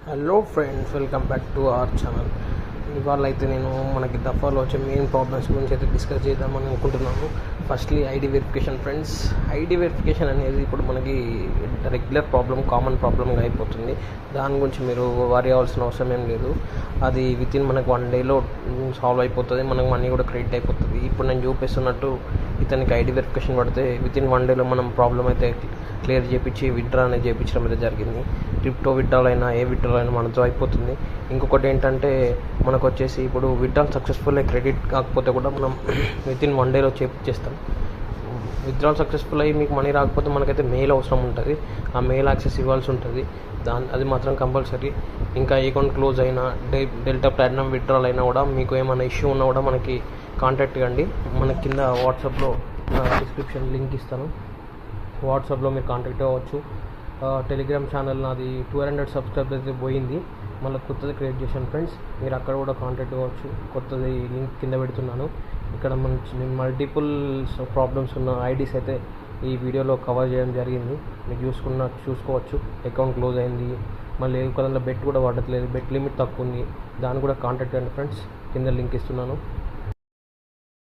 Hello friends, welcome back to our channel. ఇవాళ అయితే నేను మనకి దఫాలో వచ్చే మెయిన్ ప్రాబ్లమ్స్ గురించి అయితే డిస్కస్ చేద్దామని అనుకుంటున్నాను. Firstly ID verification. Friends, ID verification అనేది ఇప్పుడు మనకి రెగ్యులర్ ప్రాబ్లం, కామన్ ప్రాబ్లమ్గా అయిపోతుంది. దాని గురించి మీరు వరీ అవ్వాల్సిన అవసరం ఏం లేదు. అది వితిన్ మనకు 1 డేలో సాల్వ్ అయిపోతుంది. మనకు మనీ కూడా క్రెడిట్ అయిపోతుంది. ఇప్పుడు నేను చూపిస్తున్నట్టు ఇతనికి ఐడి వెరిఫికేషన్ పడితే వితిన్ 1 డేలో మనం ప్రాబ్లం అయితే క్లియర్ చేయించి విత్డ్రా అనేది చేయించడం అయితే జరిగింది. క్రిప్టో విత్డ్రాల్ అయినా ఏ విత్డ్రాల్ అయినా మనతో అయిపోతుంది. ఇంకొకటి ఏంటంటే మనకు వచ్చేసి ఇప్పుడు విత్డ్రాల్ సక్సెస్ఫుల్ క్రెడిట్ కాకపోతే కూడా మనం వితిన్ 1 డేలో చేయించేస్తాం. విత్డ్రాల్ సక్సెస్ఫుల్ అయ్యి మీకు మనీ రాకపోతే మనకైతే మెయిల్ అవసరం ఉంటుంది. ఆ మెయిల్ యాక్సెస్ ఇవ్వాల్సి ఉంటుంది. అది మాత్రం కంపల్సరీ. ఇంకా అకౌంట్ క్లోజ్ అయినా డెల్టా ప్లాటినం విత్డ్రాల్ అయినా కూడా మీకు ఏమైనా ఇష్యూ ఉన్నా కూడా మనకి కాంటాక్ట్ కండి. మన కింద వాట్సాప్లో డిస్క్రిప్షన్ లింక్ ఇస్తాను. వాట్సాప్లో మీరు కాంటాక్ట్ అవ్వచ్చు. టెలిగ్రామ్ ఛానల్ నాది 200 సబ్స్క్రైబర్స్ అయితే పోయింది. మళ్ళీ కొత్తది క్రియేట్ చేశాను ఫ్రెండ్స్. మీరు అక్కడ కూడా కాంటాక్ట్ అవ్వచ్చు. కొత్తది లింక్ కింద పెడుతున్నాను. ఇక్కడ నేను మల్టిపుల్ ప్రాబ్లమ్స్ ఉన్న ఐడీస్ అయితే ఈ వీడియోలో కవర్ చేయడం జరిగింది. మీరు చూసుకోవచ్చు. అకౌంట్ క్లోజ్ అయింది, మళ్ళీ ఒకవేళ బెట్ కూడా పడట్లేదు, బెట్ లిమిట్ తక్కువ ఉంది. దాన్ని కూడా కాంటాక్ట్ అవ్వండి ఫ్రెండ్స్. కింద లింక్ ఇస్తున్నాను.